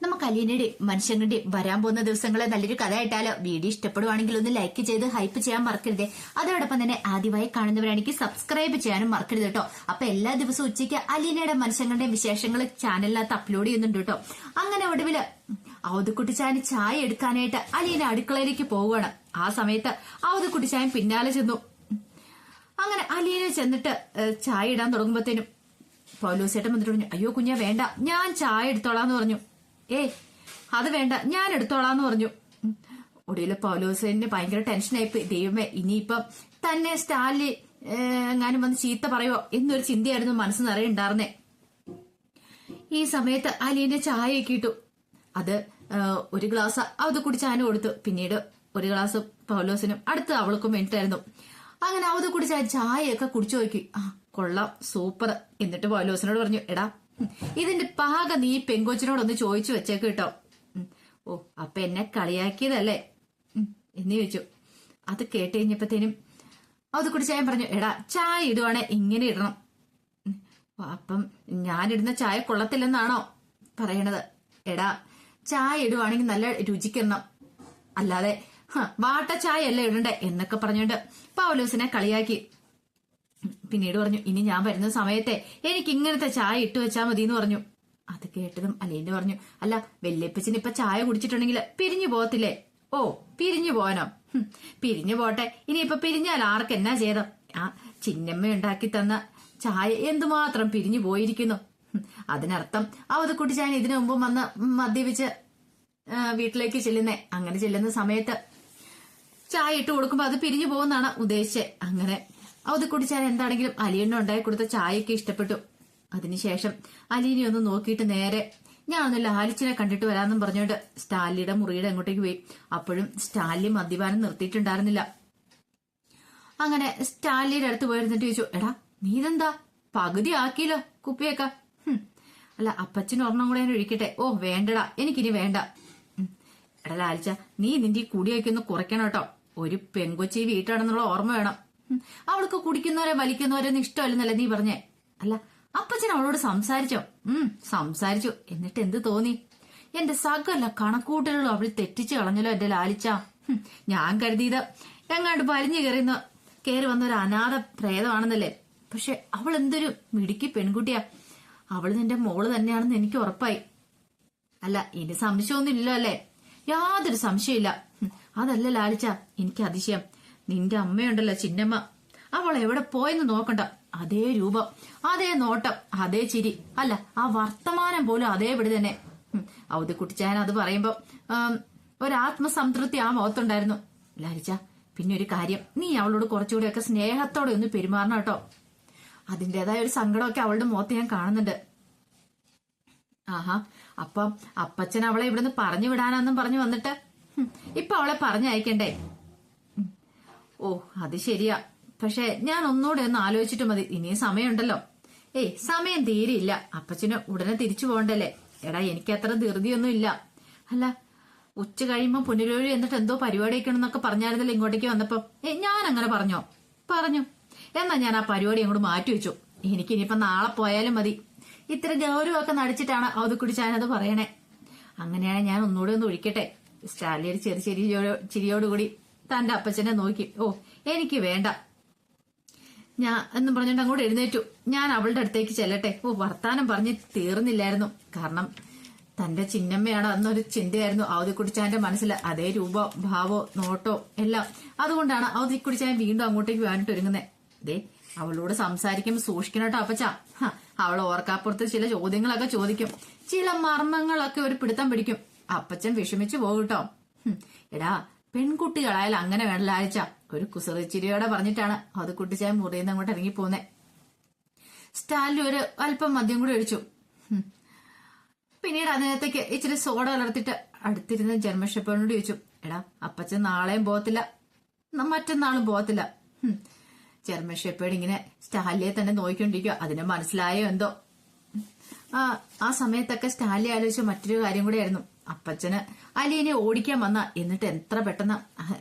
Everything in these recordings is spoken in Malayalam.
നമുക്ക് അലീനയുടെയും മനുഷ്യങ്ങളുടെയും വരാൻ പോകുന്ന ദിവസങ്ങളെ നല്ലൊരു കഥ ആയിട്ടാലോ? വീഡിയോ ഇഷ്ടപ്പെടുവാണെങ്കിൽ ഒന്ന് ലൈക്ക് ചെയ്ത് ഹൈപ്പ് ചെയ്യാൻ മറക്കരുതേ. അതോടൊപ്പം തന്നെ ആദ്യമായി കാണുന്നവരാണെങ്കിൽ സബ്സ്ക്രൈബ് ചെയ്യാനും മറക്കരുത് കേട്ടോ. അപ്പൊ എല്ലാ ദിവസവും ഉച്ചയ്ക്ക് അലീനയുടെ മനുഷ്യങ്ങളുടെയും വിശേഷങ്ങൾ ചാനലിനകത്ത് അപ്ലോഡ് ചെയ്യുന്നുണ്ട് കേട്ടോ. അങ്ങനെ ഒടുവില് ഔതുക്കുട്ടിച്ചായന് ചായ എടുക്കാനായിട്ട് അലീന അടുക്കളയിലേക്ക് പോവുകയാണ്. ആ സമയത്ത് ഔതുക്കുട്ടിച്ചായൻ പിന്നാലെ ചെന്നു. അങ്ങനെ അലീന ചെന്നിട്ട് ചായ ഇടാൻ തുടങ്ങുമ്പോഴത്തേനും പൗലോസേട്ടൻ വന്നിട്ട് പറഞ്ഞു, അയ്യോ കുഞ്ഞാ വേണ്ട, ഞാൻ ചായ എടുത്തോളാന്ന് പറഞ്ഞു. അത് വേണ്ട, ഞാൻ എടുത്തോളാന്ന് പറഞ്ഞു. ഒടുവില് പൗലോസേന് ഭയങ്കര ടെൻഷനായിപ്പോയി. ദൈവമേ, ഇനിയിപ്പം തന്നെ സ്റ്റാലിൻ എങ്ങാനും വന്ന് ചീത്ത പറയുവോ എന്നൊരു ചിന്തയായിരുന്നു മനസ്സ് നിറയെ ഉണ്ടായിരുന്നേ. ഈ സമയത്ത് അലീന്റെ ചായയൊക്കെ ഇട്ടു. അത് ഒരു ഗ്ലാസ് അത് കുടിച്ചാനും കൊടുത്തു. പിന്നീട് ഒരു ഗ്ലാസ് പൗലോസിനും അടുത്ത് അവൾക്കും വേണ്ടിട്ടായിരുന്നു. അങ്ങനെ അത് കുടിച്ച ചായയൊക്കെ കുടിച്ചു നോക്കി. കൊള്ളാം, സൂപ്പർ. എന്നിട്ട് പൗലോസിനോട് പറഞ്ഞു, എടാ ഇതിന്റെ പാക നീ പെങ്കൊച്ചിനോടൊന്ന് ചോദിച്ചു വെച്ചേക്ക് കേട്ടോ. ഓ, അപ്പൊ എന്നെ കളിയാക്കിയതല്ലേ എന്ന് ചോദിച്ചു. അത് കേട്ട് കഴിഞ്ഞപ്പോഴത്തേനും അത് കുടിച്ചായ പറഞ്ഞു, എടാ ചായ ഇടുവാണെ ഇങ്ങനെ ഇടണം. അപ്പം ഞാനിടുന്ന ചായ കൊള്ളത്തില്ലെന്നാണോ പറയണത്? എടാ ചായ ഇടുവാണെങ്കിൽ നല്ല രുചിക്കിടണം, അല്ലാതെ വാട്ട ചായ അല്ലേ ഇടണ്ടേ എന്നൊക്കെ പറഞ്ഞുകൊണ്ട് പൗലോസിനെ കളിയാക്കി. പിന്നീട് പറഞ്ഞു, ഇനി ഞാൻ വരുന്ന സമയത്തെ എനിക്ക് ഇങ്ങനത്തെ ചായ ഇട്ടു വെച്ചാൽ മതി എന്ന് പറഞ്ഞു. അത് കേട്ടതും അലീന പറഞ്ഞു, അല്ല വല്യപ്പച്ചന് ഇപ്പൊ ചായ കുടിച്ചിട്ടുണ്ടെങ്കിൽ പിരിഞ്ഞു പോകത്തില്ലേ? ഓ, പിരിഞ്ഞു പോകാനോ? പിരിഞ്ഞു പോട്ടെ. ഇനിയിപ്പൊ പിരിഞ്ഞാൽ ആർക്ക് എന്നാ ചെയ്തോ? ആ ചിന്നമ്മ ഉണ്ടാക്കി തന്ന ചായ എന്തുമാത്രം പിരിഞ്ഞു പോയിരിക്കുന്നു. അതിനർത്ഥം അവതക്കുട്ടി ചായ ഇതിനു മുമ്പ് വന്ന് മദ്യപിച്ച് വീട്ടിലേക്ക് ചെല്ലുന്നേ. അങ്ങനെ ചെല്ലുന്ന സമയത്ത് ചായ ഇട്ട് കൊടുക്കുമ്പോ അത് പിരിഞ്ഞു പോകുന്നാണ് ഉദ്ദേശിച്ചത്. അങ്ങനെ അത് കുടിച്ചാൽ എന്താണെങ്കിലും അലീന ഉണ്ടായി കൊടുത്ത ചായയൊക്കെ ഇഷ്ടപ്പെട്ടു. അതിനുശേഷം അലീനെ ഒന്ന് നോക്കിയിട്ട് നേരെ ഞാൻ ഒന്ന് ലാലിച്ചിനെ കണ്ടിട്ട് വരാമെന്നും പറഞ്ഞുകൊണ്ട് സ്റ്റാലിയുടെ മുറിയുടെ അങ്ങോട്ടേക്ക് പോയി. അപ്പോഴും സ്റ്റാലി മദ്യപാനം നിർത്തിയിട്ടുണ്ടായിരുന്നില്ല. അങ്ങനെ സ്റ്റാലിയുടെ അടുത്ത് പോയിരുന്നിട്ട് ചോദിച്ചു, എടാ നീ ഇതെന്താ പകുതി ആക്കിയല്ലോ കുപ്പിയൊക്കെ? അല്ല അപ്പച്ചന് ഒരെണ്ണം കൂടെ ഒഴിക്കട്ടെ. ഓ വേണ്ടടാ, എനിക്കിനി വേണ്ട. എടാ ലാലിച്ച, നീ നിന്റെ ഈ കുടിയൊക്കെ ഒന്ന് കുറയ്ക്കണം കേട്ടോ. ഒരു പെങ്കൊച്ചി വീട്ടാണെന്നുള്ള ഓർമ്മ വേണം. അവൾക്ക് കുടിക്കുന്നവരെ വലിക്കുന്നവരൊന്നും ഇഷ്ടമല്ലെന്നല്ലേ നീ പറഞ്ഞേ? അല്ല അപ്പച്ചൻ അവളോട് സംസാരിച്ചോ? സംസാരിച്ചു. എന്നിട്ട് എന്ത് തോന്നി? എന്റെ സകല കണക്കൂട്ടലുകളും അവൾ തെറ്റിച്ചു കളഞ്ഞല്ലോ എന്റെ ലാലിച്ച. ഞാൻ കരുതിയത് എങ്ങാണ്ട് വലിഞ്ഞു കയറി വന്ന ഒരു അനാഥ പ്രേതമാണെന്നല്ലേ. പക്ഷെ അവൾ എന്തൊരു മിടുക്കി പെൺകുട്ടിയാ. അവൾ നിന്റെ മോള് തന്നെയാണെന്ന് എനിക്ക് ഉറപ്പായി. അല്ല ഇനി സംശയമൊന്നും ഇല്ലല്ലോ അല്ലേ? യാതൊരു സംശയമില്ല. അതല്ല ലാലിച്ച എനിക്ക് അതിശയം. നിന്റെ അമ്മയുണ്ടല്ലോ ചിന്നമ്മ, അവൾ എവിടെ പോയെന്ന് നോക്കണ്ട. അതേ രൂപം, അതേ നോട്ടം, അതേ ചിരി, അല്ല ആ വർത്തമാനം പോലും അതേപടി തന്നെ. അവധി കുട്ടിച്ചാൻ അത് പറയുമ്പോ ഒരാത്മസംതൃപ്തി ആ മുഖത്തുണ്ടായിരുന്നു. ലാലിച്ച, പിന്നെ ഒരു കാര്യം, നീ അവളോട് കുറച്ചുകൂടെയൊക്കെ സ്നേഹത്തോടെ ഒന്ന് പെരുമാറണം കേട്ടോ. അതിൻ്റെതായ ഒരു സങ്കടമൊക്കെ അവളുടെ മുഖത്ത് ഞാൻ കാണുന്നുണ്ട്. ആഹാ, അപ്പം അപ്പച്ചൻ അവളെ ഇവിടുന്ന് പറഞ്ഞു വിടാനെന്നും പറഞ്ഞു വന്നിട്ട് ഇപ്പൊ അവളെ പറഞ്ഞയക്കണ്ടേ? ഓ അത് ശരിയാ. പക്ഷെ ഞാൻ ഒന്നുകൂടെ ഒന്ന് ആലോചിച്ചിട്ട് മതി. ഇനിയും സമയമുണ്ടല്ലോ. സമയം തീരെയില്ല. അപ്പച്ചന് ഉടനെ തിരിച്ചു പോകണ്ടല്ലേ? എടാ എനിക്ക് അത്ര ധൃതിയൊന്നും ഇല്ല. അല്ല ഉച്ച കഴിയുമ്പോ പുനരൂരി എന്നിട്ട് എന്തോ പരിപാടി വയ്ക്കണമെന്നൊക്കെ പറഞ്ഞായിരുന്നല്ലോ ഇങ്ങോട്ടേക്ക് വന്നപ്പോ. ഞാൻ അങ്ങനെ പറഞ്ഞോ? പറഞ്ഞു. എന്നാ ഞാൻ ആ പരിപാടി അങ്ങോട്ട് മാറ്റി വെച്ചു. എനിക്കിനിയിപ്പൊ നാളെ പോയാലും മതി. ഇത്ര ഗൗരവമൊക്കെ നടിച്ചിട്ടാണ് അത് കുടിച്ചാനത് പറയണേ. അങ്ങനെയാണ് ഞാൻ ഒന്നുകൂടെ ഒന്ന് ഒഴിക്കട്ടെ. സ്റ്റാലിയുടെ ചിരിയോടുകൂടി തന്റെ അപ്പച്ചനെ നോക്കി. ഓ എനിക്ക് വേണ്ട ഞാൻ എന്നും പറഞ്ഞിട്ട് അങ്ങോട്ട് എഴുന്നേറ്റു. ഞാൻ അവളുടെ അടുത്തേക്ക് ചെല്ലട്ടെ. ഓ വർത്താനം പറഞ്ഞ് തീർന്നില്ലായിരുന്നു. കാരണം തന്റെ ചിന്നമ്മയാണ് എന്നൊരു ചിന്തയായിരുന്നു ഔതിക്കുടിച്ചാന്റെ മനസ്സിൽ. അതേ രൂപോ ഭാവോ നോട്ടോ എല്ലാം. അതുകൊണ്ടാണ് ഔതിക്കുടിച്ചാൻ വീണ്ടും അങ്ങോട്ടേക്ക് വേണ്ടിട്ട് ഒരുങ്ങുന്നേ. ദേ അവളോട് സംസാരിക്കുമ്പോൾ സൂക്ഷിക്കണം കേട്ടോ അപ്പച്ച. അവൾ ഓർക്കാപ്പുറത്ത് ചില ചോദ്യങ്ങളൊക്കെ ചോദിക്കും, ചില മർമ്മങ്ങളൊക്കെ ഒരു പിടുത്തം പിടിക്കും. അപ്പച്ചൻ വിഷമിച്ചു പോകും കേട്ടോ. എടാ പെൺകുട്ടികളായാലും അങ്ങനെ വേണല്ലോ ആഴ്ച. ഒരു കുസൃച്ചിരിയോടെ പറഞ്ഞിട്ടാണ് അത് കുട്ടിച്ചായ മുറിയിൽ നിന്ന് അങ്ങോട്ട് ഇറങ്ങി പോന്നെ. സ്റ്റാലിൻ ഒരു അല്പം മദ്യം കൂടി ഒഴിച്ചു. പിന്നീട് അതിനകത്തേക്ക് ഇച്ചിരി സോഡ കലർത്തിട്ട് അടുത്തിരുന്ന് ജർമ്മൻ ഷെപ്പേർഡിനോട് ചോദിച്ചു, എടാ അപ്പച്ചൻ നാളെയും പോകത്തില്ല, മറ്റന്നാളും പോകത്തില്ല. ജർമ്മൻ ഷെപ്പേർഡ് ഇങ്ങനെ സ്റ്റാലിയെ തന്നെ നോക്കിക്കൊണ്ടിരിക്കുക. അതിനെ മനസ്സിലായോ എന്തോ. ആ സമയത്തൊക്കെ സ്റ്റാലിൻ ആലോചിച്ച മറ്റൊരു കാര്യം കൂടെ ആയിരുന്നു. അപ്പച്ചന് അലീനെ ഓടിക്കാൻ വന്ന എന്നിട്ട് എത്ര പെട്ടെന്ന്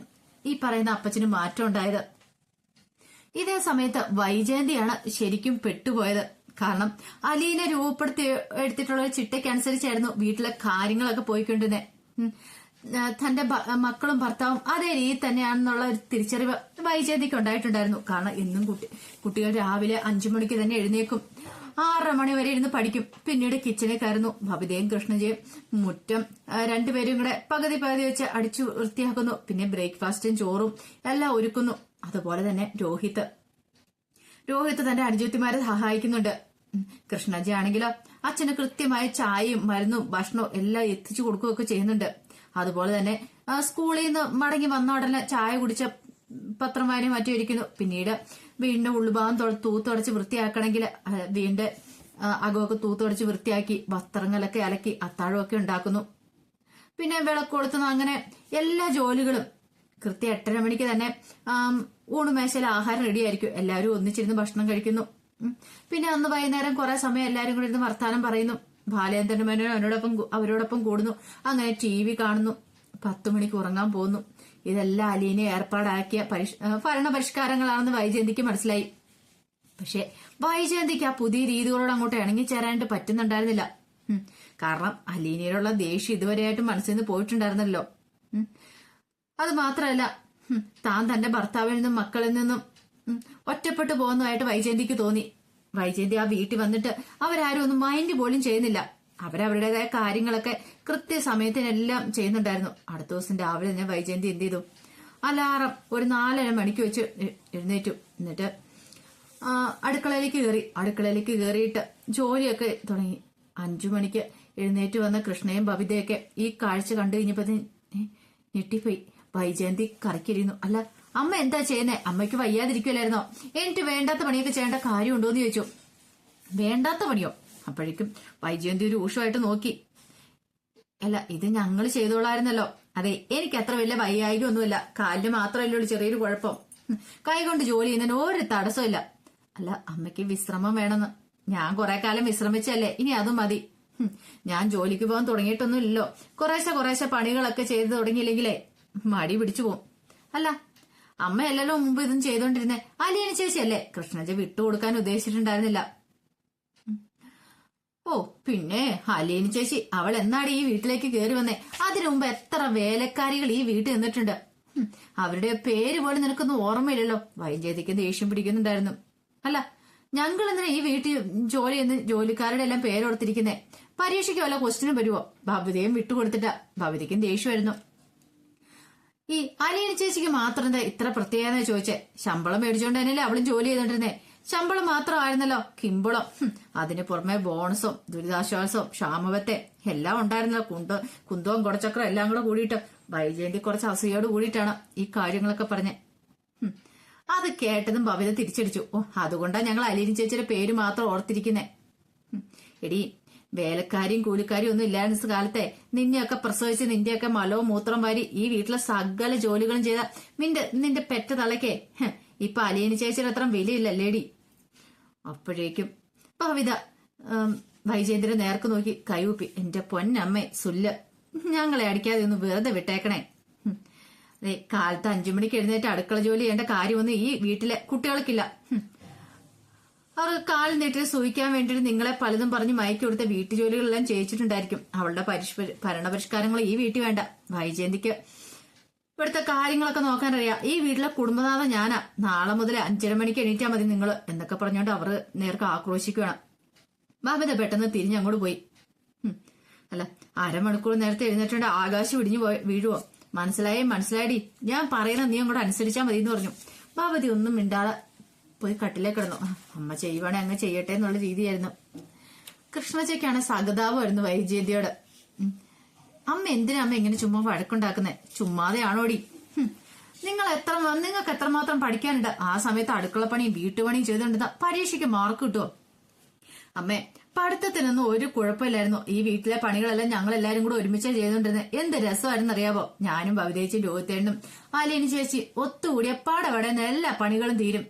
ഈ പറയുന്ന അപ്പച്ചന് മാറ്റം ഉണ്ടായത്. ഇതേ സമയത്ത് വൈജയന്തിയാണ് ശരിക്കും പെട്ടുപോയത്. കാരണം അലീനെ രൂപപ്പെടുത്തി എടുത്തിട്ടുള്ള ഒരു ചിട്ടയ്ക്കനുസരിച്ചായിരുന്നു വീട്ടിലെ കാര്യങ്ങളൊക്കെ പോയിക്കൊണ്ടിരുന്നത്. തന്റെ മക്കളും ഭർത്താവും അതേ രീതി തന്നെയാണെന്നുള്ള ഒരു തിരിച്ചറിവ് വൈജയന്തിക്ക് ഉണ്ടായിട്ടുണ്ടായിരുന്നു. കാരണം എന്നും കുട്ടികൾ രാവിലെ 5 മണിക്ക് തന്നെ എഴുന്നേക്കും, 6:30 മണി വരെ ഇരുന്ന് പഠിക്കും. പിന്നീട് കിച്ചണിൽ കയറുന്നു. ഭവിതയും കൃഷ്ണജയും മുറ്റം രണ്ടുപേരും കൂടെ പകുതി വെച്ച് അടിച്ചു വൃത്തിയാക്കുന്നു. പിന്നെ ബ്രേക്ക്ഫാസ്റ്റും ചോറും എല്ലാം ഒരുക്കുന്നു. അതുപോലെ തന്നെ രോഹിത് തന്റെ അനുജത്തിമാരെ സഹായിക്കുന്നുണ്ട്. കൃഷ്ണജി ആണെങ്കിലോ അച്ഛന് കൃത്യമായ ചായയും മരുന്നും ഭക്ഷണവും എല്ലാം എത്തിച്ചു കൊടുക്കുകയൊക്കെ ചെയ്യുന്നുണ്ട്. അതുപോലെ തന്നെ സ്കൂളിൽ നിന്ന് മടങ്ങി വന്ന ഉടനെ ചായ കുടിച്ച പത്രം വായനയും മാറ്റി ഇരിക്കുന്നു. പിന്നീട് വീടിന്റെ ഉള്ളുഭാഗം തൂത്തുടച്ച് വൃത്തിയാക്കണമെങ്കിൽ വീടിന്റെ അകമൊക്കെ തൂത്തുടച്ച് വൃത്തിയാക്കി വസ്ത്രങ്ങളൊക്കെ അലക്കി അത്താഴമൊക്കെ ഉണ്ടാക്കുന്നു. പിന്നെ വിളക്ക് കൊളുത്തുന്നു. അങ്ങനെ എല്ലാ ജോലികളും കൃത്യം 8:30 മണിക്ക് തന്നെ ഊണുമേശയിൽ ആഹാരം റെഡിയായിരിക്കും. എല്ലാവരും ഒന്നിച്ചിരുന്ന് ഭക്ഷണം കഴിക്കുന്നു. പിന്നെ അന്ന് വൈകുന്നേരം കുറെ സമയം എല്ലാവരും കൂടി ഇരുന്ന് വർത്താനം പറയുന്നു. ബാലേന്ദ്രൻ മേനോൻ അവരോടൊപ്പം കൂടുന്നു. അങ്ങനെ TV കാണുന്നു. 10 മണിക്ക് ഉറങ്ങാൻ പോകുന്നു. ഇതെല്ലാം അലീനെ ഏർപ്പാടാക്കിയ ഭരണ പരിഷ്കാരങ്ങളാണെന്ന് വൈജയന്തിക്ക് മനസ്സിലായി. പക്ഷെ വൈജയന്തിക്ക് ആ പുതിയ രീതികളോട് അങ്ങോട്ട് ഇണങ്ങിച്ചേരാനായിട്ട് പറ്റുന്നുണ്ടായിരുന്നില്ല. കാരണം അലീനയിലുള്ള ദേഷ്യം ഇതുവരെയായിട്ട് മനസ്സിൽ നിന്ന് പോയിട്ടുണ്ടായിരുന്നല്ലോ. അത് മാത്രമല്ല, താൻ തന്റെ ഭർത്താവിൽ നിന്നും മക്കളിൽ നിന്നും ഒറ്റപ്പെട്ടു പോകുന്നതായിട്ട് വൈജയന്തിക്ക് തോന്നി. വൈജയന്തി ആ വീട്ടിൽ വന്നിട്ട് അവരാരും ഒന്നും മൈൻഡ് പോലും ചെയ്യുന്നില്ല. അവരവരുടേതായ കാര്യങ്ങളൊക്കെ കൃത്യസമയത്തിനെല്ലാം ചെയ്യുന്നുണ്ടായിരുന്നു. അടുത്ത ദിവസം രാവിലെ തന്നെ വൈജയന്തി എന്ത് ചെയ്തു? അലാറം ഒരു 4:30 മണിക്ക് വെച്ച് എഴുന്നേറ്റു. എന്നിട്ട് അടുക്കളയിലേക്ക് കയറിയിട്ട് ജോലിയൊക്കെ തുടങ്ങി. 5 മണിക്ക് എഴുന്നേറ്റ് വന്ന കൃഷ്ണയും ബബിതയൊക്കെ ഈ കാഴ്ച കണ്ടു കഴിഞ്ഞപ്പോ ഞെട്ടിപ്പോയി. വൈജയന്തി കറക്കിയിരുന്നു. അല്ല, അമ്മ എന്താ ചെയ്യുന്നേ? അമ്മയ്ക്ക് വയ്യാതിരിക്കുമല്ലായിരുന്നോ? എനിക്ക് വേണ്ടാത്ത പണിയൊക്കെ ചെയ്യേണ്ട കാര്യമുണ്ടോന്ന് ചോദിച്ചു. വേണ്ടാത്ത പണിയോ? അപ്പോഴേക്കും വൈജയന്തി ഒരു ഊഷമായിട്ട് നോക്കി. അല്ല, ഇത് ഞങ്ങൾ ചെയ്തോളായിരുന്നല്ലോ. അതെ, എനിക്ക് അത്ര വലിയ വയ്യായിക ഒന്നുമില്ല. കാലിന് മാത്രമല്ലേ ഉള്ളൂ ചെറിയൊരു കുഴപ്പം. കൈകൊണ്ട് ജോലി ചെയ്യുന്നതിന് ഒരു തടസ്സമില്ല. അല്ല, അമ്മയ്ക്ക് വിശ്രമം വേണമെന്ന്. ഞാൻ കുറെ കാലം വിശ്രമിച്ചല്ലേ, ഇനി അതും മതി. ഞാൻ ജോലിക്ക് പോകാൻ തുടങ്ങിയിട്ടൊന്നുമില്ലല്ലോ. കുറേശ്ശെ പണികളൊക്കെ ചെയ്ത് തുടങ്ങിയില്ലെങ്കിലേ മടി പിടിച്ചു പോകും. അല്ല, അമ്മയല്ലല്ലോ മുമ്പ് ഇതും ചെയ്തോണ്ടിരുന്നേ. അലീന ചേച്ചിയല്ലേ? കൃഷ്ണജ വിട്ടുകൊടുക്കാൻ ഉദ്ദേശിച്ചിട്ടുണ്ടായിരുന്നില്ല. ഓ പിന്നെ അലീന ചേച്ചി അവൾ എന്നാണ് ഈ വീട്ടിലേക്ക് കയറി വന്നേ? അതിനു മുമ്പ് എത്ര വേലക്കാരികൾ ഈ വീട്ടിൽ നിന്നിട്ടുണ്ട്. അവരുടെ പേര് പോലും നിനക്കൊന്നും ഓർമ്മയില്ലല്ലോ. വൈജയന്തിക്ക് ദേഷ്യം പിടിക്കുന്നുണ്ടായിരുന്നു. അല്ല, ഞങ്ങൾ എന്തിനാ ഈ വീട്ടിൽ ജോലി ചെയ്യുന്ന ജോലിക്കാരുടെ എല്ലാം പേരോർത്തിരിക്കുന്നേ? പരീക്ഷയ്ക്ക് വല്ല ക്വസ്റ്റിനും വരുവോ? ഭവിതയും വിട്ടുകൊടുത്തിട്ടാ. ഭവിതയ്ക്കും ദേഷ്യമായിരുന്നു. ഈ അലീന ചേച്ചിക്ക് മാത്രം എന്താ ഇത്ര പ്രത്യേകത ചോദിച്ചേ? ശമ്പളം മേടിച്ചോണ്ട് തന്നെയല്ലേ അവളും ജോലി ചെയ്തോണ്ടിരുന്നേ. ശമ്പളം മാത്രമായിരുന്നല്ലോ, കിമ്പളം. അതിന് പുറമെ ബോണസും ദുരിതാശ്വാസവും ക്ഷാമവത്തെ എല്ലാം ഉണ്ടായിരുന്നല്ലോ. കുന്തവും കുടച്ചക്രം എല്ലാം കൂടെ കൂടിയിട്ട് വൈജയന്തി കുറച്ച് അസൂയോട് കൂടിയിട്ടാണ് ഈ കാര്യങ്ങളൊക്കെ പറഞ്ഞേ. അത് കേട്ടതും ഭവിത തിരിച്ചടിച്ചു. ഓ, അതുകൊണ്ടാ ഞങ്ങൾ അലീന ചേച്ചിയുടെ പേര് മാത്രം ഓർത്തിരിക്കുന്നേ. എടി, വേലക്കാരിയും കൂലിക്കാരിയും ഒന്നും ഇല്ലായിരുന്ന കാലത്തെ നിന്നെയൊക്കെ പ്രസവിച്ച് നിന്റെയൊക്കെ മലവും മൂത്രം വാരി ഈ വീട്ടിലെ സകല ജോലികളും ചെയ്ത നിന്റെ പെറ്റ തളയ്ക്കേ ഇപ്പൊ അലീന ചേച്ചിയുടെ അത്ര വിലയില്ലല്ലേടി. അപ്പോഴേക്കും ഭവിത വൈജയന്തിന്റെ നേർക്ക് നോക്കി കൈകൂപ്പി. എന്റെ പൊന്നമ്മേ സുല്ല്, ഞങ്ങളെ അടിക്കാതെ ഒന്ന് വെറുതെ വിട്ടേക്കണേ. അതെ, കാലത്ത് 5 മണിക്ക് എഴുന്നേറ്റ് അടുക്കള ജോലി ചെയ്യേണ്ട കാര്യമൊന്നും ഈ വീട്ടിലെ കുട്ടികൾക്കില്ല. അവർ കാൽ നീട്ടി സൂഹിക്കാൻ വേണ്ടിയിട്ട് നിങ്ങളെ പലതും പറഞ്ഞ് മയക്കി കൊടുത്ത വീട്ടുജോലികളെല്ലാം ചെയ്യിച്ചിട്ടുണ്ടായിരിക്കും. അവളുടെ ഭരണപരിഷ്കാരങ്ങൾ ഈ വീട്ടിൽ വേണ്ട. വൈജയന്തിക്ക് ഇവിടുത്തെ കാര്യങ്ങളൊക്കെ നോക്കാനറിയാം. ഈ വീട്ടിലെ കുടുംബനാഥം ഞാനാ. നാളെ മുതൽ 5:30 മണിക്ക് എണീറ്റാ മതി നിങ്ങൾ എന്നൊക്കെ പറഞ്ഞുകൊണ്ട് അവർ നേർക്ക് ആക്രോശിക്കുകയാണ്. ബാബിത പെട്ടെന്ന് തിരിഞ്ഞങ്ങോട്ട് പോയി. അല്ല, അരമണിക്കൂർ നേരത്തെ എഴുന്നേറ്റുകൊണ്ട് ആകാശം ഇടിഞ്ഞു വീഴുവോ? മനസ്സിലായടി, ഞാൻ പറയുന്ന നീ അങ്ങോട്ട് അനുസരിച്ചാൽ മതി എന്ന് പറഞ്ഞു. ബാബതി ഒന്നും മിണ്ടാതെ പോയി കട്ടിലേക്ക് കിടന്നു. അമ്മ ചെയ്യുവാണെ അങ്ങ് ചെയ്യട്ടെ എന്നുള്ള രീതിയായിരുന്നു. കൃഷ്ണച്ചയ്ക്കാണ് സഹതാപമായിരുന്നു വൈജയന്തിയോട്. അമ്മ എന്തിനാ അമ്മ ഇങ്ങനെ ചുമ്മാ വഴക്കുണ്ടാക്കുന്നേ? ചുമ്മാതെയാണോടി? നിങ്ങൾക്ക് എത്രമാത്രം പഠിക്കാനുണ്ട്? ആ സമയത്ത് അടുക്കളപ്പണിയും വീട്ടുപണിയും ചെയ്തുകൊണ്ടിരുന്ന പരീക്ഷയ്ക്ക് മാർക്ക് കിട്ടുമോ? അമ്മേ, പഠിത്തത്തിനൊന്നും ഒരു കുഴപ്പമില്ലായിരുന്നു. ഈ വീട്ടിലെ പണികളെല്ലാം ഞങ്ങൾ എല്ലാരും കൂടെ ഒരുമിച്ച് ചെയ്തോണ്ടിരുന്നത്. എന്ത് രസമായിരുന്നു അറിയാവോ? ഞാനും ഭവിതേച്ചും രോഹിത്തേനും അലീന ചേച്ചി ഒത്തുകൂടി എപ്പാടവിടെ എല്ലാ പണികളും തീരും.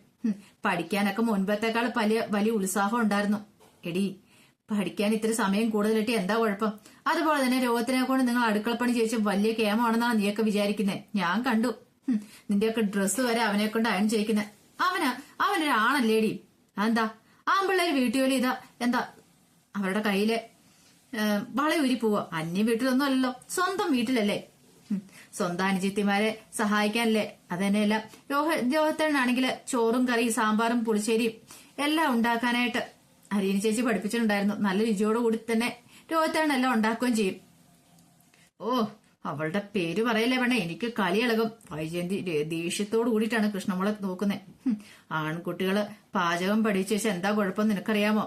പഠിക്കാനൊക്കെ മുൻപത്തേക്കാൾ വലിയ ഉത്സാഹം ഉണ്ടായിരുന്നു. എടി, പഠിക്കാൻ ഇത്തിരി സമയം കൂടുതലിട്ട് എന്താ കുഴപ്പം? അതുപോലെ തന്നെ രോഗത്തിനെ കൊണ്ട് നിങ്ങൾ അടുക്കളപ്പണി ചെയ്യിച്ച് വലിയ കേമാണെന്നാണ് നീയൊക്കെ വിചാരിക്കുന്നത്. ഞാൻ കണ്ടു. നിന്റെയൊക്കെ ഡ്രസ്സ് വരെ അവനെ കൊണ്ട് അയൺ ചെയ്യിക്കുന്നത്. അവനൊരാണല്ലേടി. എന്താ ആമ്പിള്ളേര് വീട്ടുജോലി ഇതാ എന്താ അവരുടെ കയ്യിലെ വള ഊരി പോവാ. അന്യ വീട്ടിലൊന്നും അല്ലല്ലോ, സ്വന്തം വീട്ടിലല്ലേ. സ്വന്തം അനുജിത്തിമാരെ സഹായിക്കാനല്ലേ. അത് തന്നെയല്ല രോഹിത്തേനാണെങ്കില് ചോറും കറി സാമ്പാറും പുളിശ്ശേരിയും എല്ലാം ഉണ്ടാക്കാനായിട്ട് അലീന ചേച്ചി പഠിപ്പിച്ചിട്ടുണ്ടായിരുന്നു. നല്ല രുചിയോട് കൂടി തന്നെ രോഹിത്തേനെല്ലാം ഉണ്ടാക്കുകയും ചെയ്യും. ഓ അവളുടെ പേര് പറയല്ലേ വേണ്ട, എനിക്ക് കളിയിളകും. വൈജയന്തി ദേഷ്യത്തോട് കൂടിയിട്ടാണ് കൃഷ്ണമോളെ നോക്കുന്നത്. ആൺകുട്ടികള് പാചകം പഠിച്ചു വെച്ചാൽ എന്താ കുഴപ്പം നിനക്കറിയാമോ?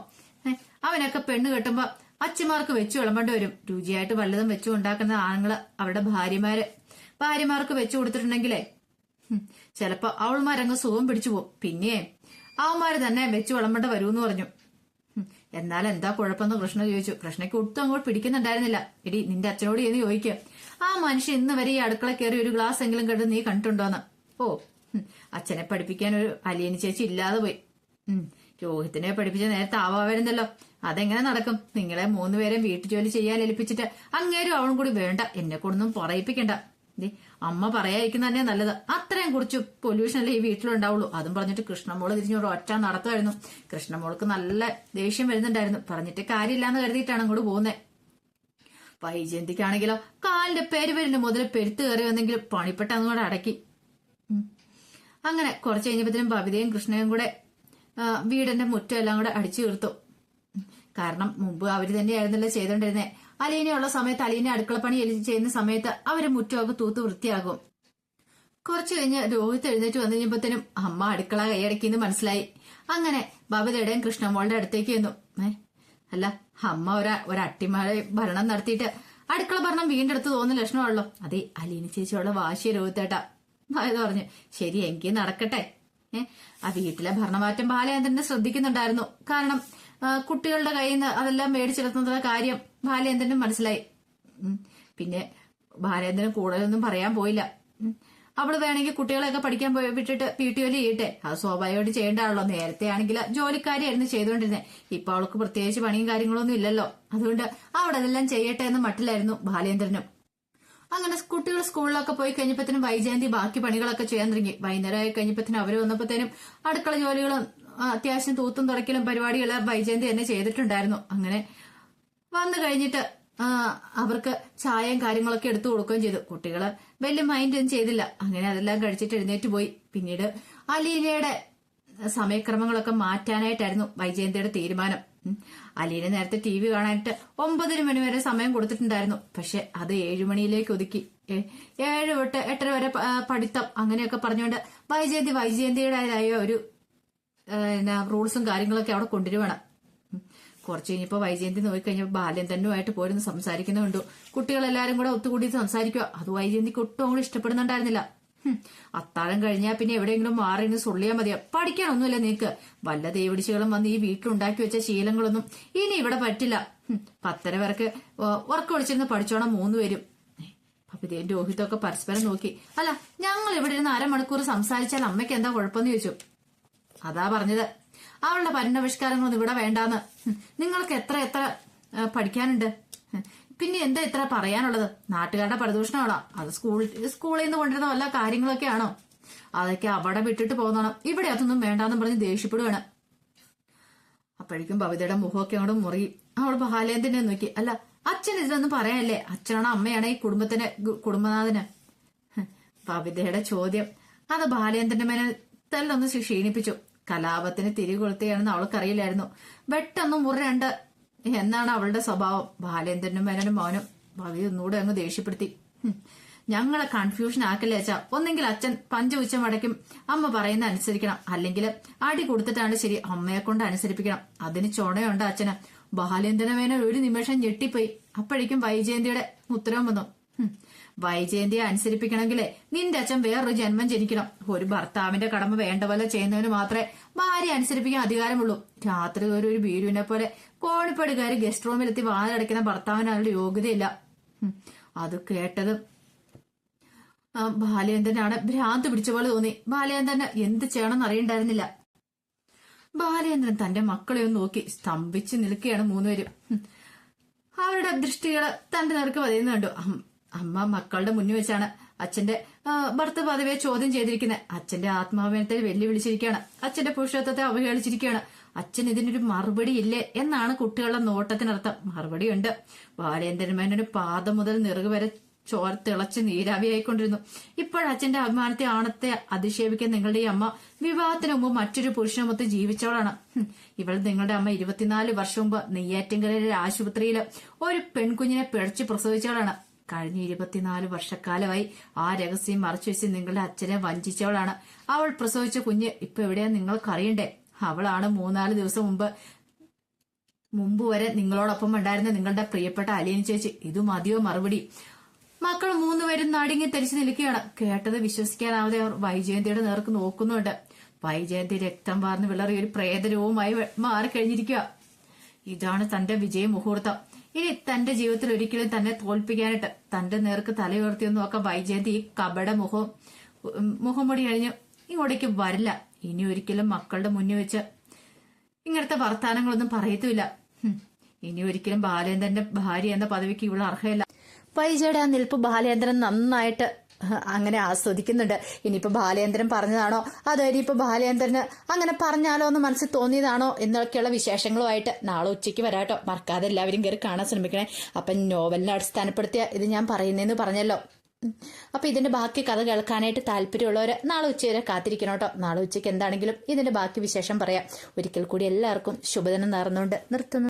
അവനൊക്കെ പെണ്ണ് കെട്ടുമ്പോ അച്ഛന്മാർക്ക് വെച്ചു വിളമ്പേണ്ടി വരും. രുചിയായിട്ട് വല്ലതും വെച്ചു ഉണ്ടാക്കുന്ന ആണുങ്ങള് അവരുടെ ഭാര്യമാർക്ക് വെച്ചു കൊടുത്തിട്ടുണ്ടെങ്കിലേ ചിലപ്പോ അവൾമാരങ്ങ് സുഖം പിടിച്ചു പോകും. പിന്നെ അവന്മാര് തന്നെ വെച്ചു വിളമ്പേണ്ട വരുമെന്ന് പറഞ്ഞു. എന്നാൽ എന്താ കുഴപ്പമെന്ന് കൃഷ്ണ ചോദിച്ചു. കൃഷ്ണയ്ക്ക് ഒട്ടും അങ്ങോട്ട് പിടിക്കുന്നുണ്ടായിരുന്നില്ല. എടി നിന്റെ അച്ഛനോട് എന്ന് ചോദിക്കുക, ആ മനുഷ്യൻ ഇന്ന് വരെ ഈ അടുക്കള കയറി ഒരു ഗ്ലാസ് എങ്കിലും കണ്ട് നീ കണ്ടിട്ടുണ്ടോന്ന്. ഓ അച്ഛനെ പഠിപ്പിക്കാൻ ഒരു അലീന ചേച്ചി ഇല്ലാതെ പോയി. രോഹിത്തിനെ പഠിപ്പിച്ച നേരത്തെ ആവാറുണ്ടല്ലോ. അതെങ്ങനെ നടക്കും? നിങ്ങളെ 3 പേരെയും വീട്ടുജോലി ചെയ്യാൻ ഏൽപ്പിച്ചിട്ട് അങ്ങേരും അവളും കൂടി വേണ്ട, എന്നെ കൊണ്ടൊന്നും പറയിപ്പിക്കണ്ട. അമ്മ പറയാതിരിക്കുന്ന തന്നെ നല്ലത്. അത്രയും കുറിച്ച് പൊല്യൂഷൻ അല്ലേ ഈ വീട്ടിലുണ്ടാവുള്ളൂ. അതും പറഞ്ഞിട്ട് കൃഷ്ണമോള് തിരിഞ്ഞൊരു ഒറ്റ നടത്തുമായിരുന്നു. കൃഷ്ണമോൾക്ക് നല്ല ദേഷ്യം വരുന്നുണ്ടായിരുന്നു. പറഞ്ഞിട്ട് കാര്യമില്ലാന്ന് കരുതിയിട്ടാണ് അങ്ങോട്ട് പോകുന്നത്. വൈജയന്തിക്കാണെങ്കിലോ കാലിന്റെ പേര് മുതൽ പെരുത്ത് കയറി വന്നെങ്കിലും പണിപ്പെട്ട അങ്ങോട്ട് അടക്കി. അങ്ങനെ കുറച്ച് കഴിഞ്ഞപ്പോഴത്തേനും ബബിതയും കൃഷ്ണയും കൂടെ വീടിന്റെ മുറ്റം എല്ലാം കൂടെ അടിച്ചു തീർത്തു. കാരണം മുമ്പ് അവര് തന്നെയായിരുന്നല്ലോ ചെയ്തോണ്ടിരുന്നേ. അലീനയുള്ള സമയത്ത് അലീന അടുക്കളപ്പണി ചെയ്യുന്ന സമയത്ത് അവര് മുറ്റമൊക്കെ തൂത്ത് വൃത്തിയാകും. കുറച്ചു കഴിഞ്ഞ് രോഹിത് എഴുന്നേറ്റ് വന്നു കഴിഞ്ഞപ്പോഴത്തേനും അമ്മ അടുക്കള കൈയടക്കിന്ന് മനസ്സിലായി. അങ്ങനെ ബബിതയുടെയും കൃഷ്ണമോളുടെ അടുത്തേക്ക് വന്നു. അല്ല അമ്മ ഒരട്ടിമാരെ ഭരണം നടത്തിയിട്ട് അടുക്കള ഭരണം വീണ്ടെടുത്ത് തോന്നുന്ന ലക്ഷണമാണല്ലോ. അതെ അലീന ചേച്ചിയോടെ വാശിയ രോഹിത്തേട്ടാ അത് പറഞ്ഞു. ശരി എങ്കിൽ നടക്കട്ടെ. ആ വീട്ടിലെ ഭരണമാറ്റം ബാലചന്ദ്രനെ ശ്രദ്ധിക്കുന്നുണ്ടായിരുന്നു. കാരണം കുട്ടികളുടെ കയ്യിൽ നിന്ന് അതെല്ലാം മേടിച്ചെടുക്കുന്ന കാര്യം ബാലചന്ദ്രനും മനസ്സിലായി. പിന്നെ ബാലചന്ദ്രൻ കൂടുതലൊന്നും പറയാൻ പോയില്ല. അവള് വേണമെങ്കിൽ കുട്ടികളെയൊക്കെ പഠിക്കാൻ വിട്ടിട്ട് വീട്ടുജോലി ചെയ്യട്ടെ, അത് സ്വാഭാവികമായിട്ട് ചെയ്യേണ്ടതാണല്ലോ. നേരത്തെ ആണെങ്കിൽ ജോലിക്കാരിയായിരുന്നു ചെയ്തുകൊണ്ടിരുന്നത്. ഇപ്പൊ അവൾക്ക് പ്രത്യേകിച്ച് പണിയും കാര്യങ്ങളൊന്നും ഇല്ലല്ലോ. അതുകൊണ്ട് അവിടെ അതെല്ലാം ചെയ്യട്ടെ എന്ന് മട്ടിലായിരുന്നു ബാലചന്ദ്രനും. അങ്ങനെ കുട്ടികൾ സ്കൂളിലൊക്കെ പോയി കഴിഞ്ഞപ്പോഴത്തേനും വൈജയന്തി ബാക്കി പണികളൊക്കെ ചെയ്യാൻ തുടങ്ങി. വൈകുന്നേരമായി കഴിഞ്ഞപ്പോഴത്തേനും അവര് വന്നപ്പോഴത്തേനും അടുക്കള ജോലികളും അത്യാവശ്യം തൂത്തും തുടക്കലും പരിപാടികളെല്ലാം വൈജയന്തി തന്നെ ചെയ്തിട്ടുണ്ടായിരുന്നു. അങ്ങനെ വന്നു കഴിഞ്ഞിട്ട് അവർക്ക് ചായയും കാര്യങ്ങളൊക്കെ എടുത്തു കൊടുക്കുകയും ചെയ്തു. കുട്ടികള് വലിയ മൈൻഡൊന്നും ചെയ്തില്ല. അങ്ങനെ അതെല്ലാം കഴിച്ചിട്ട് എഴുന്നേറ്റ് പോയി. പിന്നീട് അലീനയുടെ സമയക്രമങ്ങളൊക്കെ മാറ്റാനായിട്ടായിരുന്നു വൈജയന്തിയുടെ തീരുമാനം. അലീന നേരത്തെ TV കാണാനായിട്ട് 9 മണി വരെ സമയം കൊടുത്തിട്ടുണ്ടായിരുന്നു. പക്ഷെ അത് 7 മണിയിലേക്ക് ഒതുക്കി. 7 തൊട്ട് 8 വരെ പഠിത്തം അങ്ങനെയൊക്കെ പറഞ്ഞുകൊണ്ട് വൈജയന്തിയുടേതായ ഒരു റൂൾസും കാര്യങ്ങളൊക്കെ അവിടെ കൊണ്ടുവരുവാണ്. കുറച്ച് കഴിഞ്ഞപ്പോ വൈജയന്തി നോക്കിക്കഴിഞ്ഞപ്പോ ബാലചന്ദ്രനുമായിട്ട് പോയിരുന്നു സംസാരിക്കുന്നുണ്ടു. കുട്ടികളെല്ലാരും കൂടെ ഒത്തുകൂടി സംസാരിക്കുക. അത് വൈജയന്തിക്ക് ഒട്ടും അങ്ങോട്ട് ഇഷ്ടപ്പെടുന്നുണ്ടായിരുന്നില്ല. അത്താഴം കഴിഞ്ഞാൽ പിന്നെ എവിടെയെങ്കിലും മാറി നിന്ന് സുള്ളിയാ മതിയോ? പഠിക്കാനൊന്നുമില്ല നിനക്ക്. വല്ല ദേവടിച്ചുകളും വന്ന് ഈ വീട്ടിലുണ്ടാക്കി വെച്ച ശീലങ്ങളൊന്നും ഇനി ഇവിടെ പറ്റില്ല. 10 പേർക്ക് ഉറക്കം വിളിച്ചിരുന്ന് പഠിച്ചോണം 3 പേരും. ബബിതയും രോഹിതൊക്കെ പരസ്പരം നോക്കി. അല്ല ഞങ്ങൾ ഇവിടെ ഇരുന്ന് അരമണിക്കൂർ സംസാരിച്ചാൽ അമ്മയ്ക്ക് എന്താ കുഴപ്പമെന്ന് ചോദിച്ചു. അതാ പറഞ്ഞത് അവളുടെ പരിണാവിഷ്കാരങ്ങളൊന്നും ഇവിടെ വേണ്ടാന്ന്. നിങ്ങൾക്ക് എത്ര പഠിക്കാനുണ്ട്? പിന്നെ എന്താ ഇത്ര പറയാനുള്ളത്? നാട്ടുകാരുടെ പ്രദൂഷണമാണോ? അത് സ്കൂളിൽ നിന്ന് കൊണ്ടിരുന്ന വല്ല കാര്യങ്ങളൊക്കെ ആണോ? അതൊക്കെ അവിടെ വിട്ടിട്ട് പോകുന്നതാണ്. ഇവിടെ അതൊന്നും വേണ്ടാന്ന് പറഞ്ഞ് ദേഷ്യപ്പെടുവാണ്. അപ്പോഴേക്കും ബബിതയുടെ മുഖമൊക്കെ അങ്ങോട്ട് മുറുകി. അവൾ ബാലേന്ദ്രനെ നോക്കി. അല്ല അച്ഛൻ ഇതിനൊന്നും പറയാനല്ലേ? അച്ഛനാണോ അമ്മയാണോ ഈ കുടുംബനാഥന്? ബബിതയുടെ ചോദ്യം അത് ബാലേന്ദ്രന്റെ മേനെ തെല്ലൊന്ന് ക്ഷീണിപ്പിച്ചു. കലാപത്തിന് തിരികൊളുത്തുകയാണെന്ന് അവൾക്കറിയില്ലായിരുന്നു. വെട്ടൊന്നും മുറണ്ട് എന്നാണ് അവളുടെ സ്വഭാവം. ബാലേന്ദ്രനും മേനനും മൗനം. ഭവി ഒന്നുകൂടെ അങ്ങ് ദേഷ്യപ്പെടുത്തി. ഞങ്ങളെ കൺഫ്യൂഷൻ ആക്കല്ലേ അച്ഛാ. ഒന്നെങ്കിൽ അച്ഛൻ 5 ഉച്ചം അടയ്ക്കും അമ്മ പറയുന്ന അനുസരിക്കണം, അല്ലെങ്കിൽ അടി കൊടുത്തിട്ടാണ് ശരി അമ്മയെ കൊണ്ട് അനുസരിപ്പിക്കണം. അതിന് ചുണയുണ്ട് അച്ഛന്. ബാലേന്ദ്രൻ മേനൻ ഒരു നിമിഷം ഞെട്ടിപ്പോയി. അപ്പോഴേക്കും വൈജയന്തിയുടെ ഉത്തരവും വന്നു. വൈജയന്തിയെ അനുസരിപ്പിക്കണമെങ്കിലേ നിന്റെ അച്ഛൻ വേറൊരു ജന്മം ജനിക്കണം. ഒരു ഭർത്താവിന്റെ കടമ വേണ്ട പോലെ ചെയ്യുന്നതിന് മാത്രമേ ഭാര്യ അനുസരിപ്പിക്കാൻ അധികാരമുള്ളൂ. രാത്രി ഒരു ബീരുവിനെ പോലെ കോണിപ്പടിക്കാര് ഗസ്റ്റ് റൂമിലെത്തി വാതിലടയ്ക്കുന്ന ഭർത്താവിന് അതിന്റെ യോഗ്യതയില്ല. അത് കേട്ടത് ബാലേന്ദ്രനാണ് ഭ്രാന്ത് പിടിച്ച പോലെ തോന്നി. ബാലേന്ദ്രന് എന്ത് ചെയ്യണമെന്ന് അറിയണ്ടായിരുന്നില്ല. ബാലേന്ദ്രൻ തന്റെ മക്കളെ ഒന്ന് നോക്കി സ്തംഭിച്ച് നിൽക്കുകയാണ് 3 പേരും. അവരുടെ ദൃഷ്ടികള് തന്റെ നേർക്ക് പതിയുന്നു കണ്ടു. അമ്മ മക്കളുടെ മുന്നിൽ വെച്ചാണ് അച്ഛന്റെ ഭർത്ത പദവിയെ ചോദ്യം ചെയ്തിരിക്കുന്നത്. അച്ഛന്റെ ആത്മാഭിമാനത്തെ വെല്ലുവിളിച്ചിരിക്കുകയാണ്. അച്ഛന്റെ പുരുഷത്വത്തെ അവഹേളിച്ചിരിക്കുകയാണ്. അച്ഛൻ ഇതിനൊരു മറുപടി ഇല്ലേ എന്നാണ് കുട്ടികളുടെ നോട്ടത്തിനർത്ഥം. മറുപടിയുണ്ട്. ബാലേന്ദ്രൻ മേനോന് പാദം മുതൽ നെറുക് വരെ ചോര തിളച്ച് നീരാവിയായിക്കൊണ്ടിരുന്നു. ഇപ്പോഴച്ഛന്റെ അഭിമാനത്തെ ആണത്തെ അധിക്ഷേപിക്കാൻ നിങ്ങളുടെ ഈ അമ്മ വിവാഹത്തിന് മുമ്പ് മറ്റൊരു പുരുഷനൊത്ത് ജീവിച്ചവളാണ്. ഇവൾ നിങ്ങളുടെ അമ്മ 24 വർഷം മുമ്പ് നെയ്യാറ്റിൻകരയിലെ ആശുപത്രിയില് ഒരു പെൺകുഞ്ഞിനെ പിഴച്ചു പ്രസവിച്ചവളാണ്. കഴിഞ്ഞ 24 വർഷക്കാലമായി ആ രഹസ്യം മറച്ചുവെച്ച് നിങ്ങളുടെ അച്ഛനെ വഞ്ചിച്ചവളാണ്. അവൾ പ്രസവിച്ച കുഞ്ഞ് ഇപ്പൊ എവിടെയാ നിങ്ങൾക്കറിയണ്ടേ? അവളാണ് 3-4 ദിവസം മുമ്പ് വരെ നിങ്ങളോടൊപ്പം ഉണ്ടായിരുന്ന നിങ്ങളുടെ പ്രിയപ്പെട്ട അലിയൻ ചേച്ചി. ഇത് മതിയോ മറുപടി? മക്കൾ 3 പേരും നടുങ്ങി തെരിച്ചു നിൽക്കുകയാണ്. കേട്ടത് വിശ്വസിക്കാനാവാതെ അവർ വൈജയന്തിയുടെ നേർക്ക് നോക്കുന്നുണ്ട്. വൈജയന്തി രക്തം വാർന്ന് വിളറി ഒരു പ്രേതരൂപമായി മാറിക്കഴിഞ്ഞിരിക്കുക. ഇതാണ് തന്റെ വിജയ മുഹൂർത്തം. ഇനി തന്റെ ജീവിതത്തിൽ ഒരിക്കലും തന്നെ തോൽപ്പിക്കാനായിട്ട് തന്റെ നേർക്ക് തലയുയർത്തിയെന്ന് നോക്കാം വൈജയന്തി ഈ കപട മുഖംമൂടി കഴിഞ്ഞ് ഇങ്ങോട്ടേക്ക് വരില്ല. ഇനി ഒരിക്കലും മക്കളുടെ മുന്നിൽ വെച്ച് ഇങ്ങനത്തെ വർത്താനങ്ങളൊന്നും പറയത്തുമില്ല. ഇനി ഒരിക്കലും ബാലേന്ദ്രന്റെ ഭാര്യ എന്ന പദവിക്ക് ഇവൾ അർഹയല്ല. വൈജയുടെ ആ നിൽപ്പ് ബാലേന്ദ്രൻ നന്നായിട്ട് അങ്ങനെ ആസ്വദിക്കുന്നുണ്ട്. ഇനിയിപ്പോ ബാലേന്ദ്രൻ പറഞ്ഞതാണോ അതോ ഇനിയിപ്പോ ബാലേന്ദ്രന് അങ്ങനെ പറഞ്ഞാലോ എന്ന് മനസ്സിൽ തോന്നിയതാണോ എന്നൊക്കെയുള്ള വിശേഷങ്ങളുമായിട്ട് നാളെ ഉച്ചയ്ക്ക് വരാട്ടോ. മറക്കാതെ എല്ലാവരും കയറി കാണാൻ ശ്രമിക്കണേ. അപ്പം നോവലിനെ അടിസ്ഥാനപ്പെടുത്തിയ ഇത് ഞാൻ പറയുന്നതെന്ന് പറഞ്ഞല്ലോ. അപ്പൊ ഇതിന്റെ ബാക്കി കഥ കേൾക്കാനായിട്ട് താല്പര്യമുള്ളവര് നാളെ ഉച്ചവരെ കാത്തിരിക്കണം കേട്ടോ. നാളെ ഉച്ചയ്ക്ക് എന്താണെങ്കിലും ഇതിന്റെ ബാക്കി വിശേഷം പറയാം. ഒരിക്കൽ കൂടി എല്ലാവർക്കും ശുഭദിനം നേർന്നുകൊണ്ട് നിർത്തുന്നു.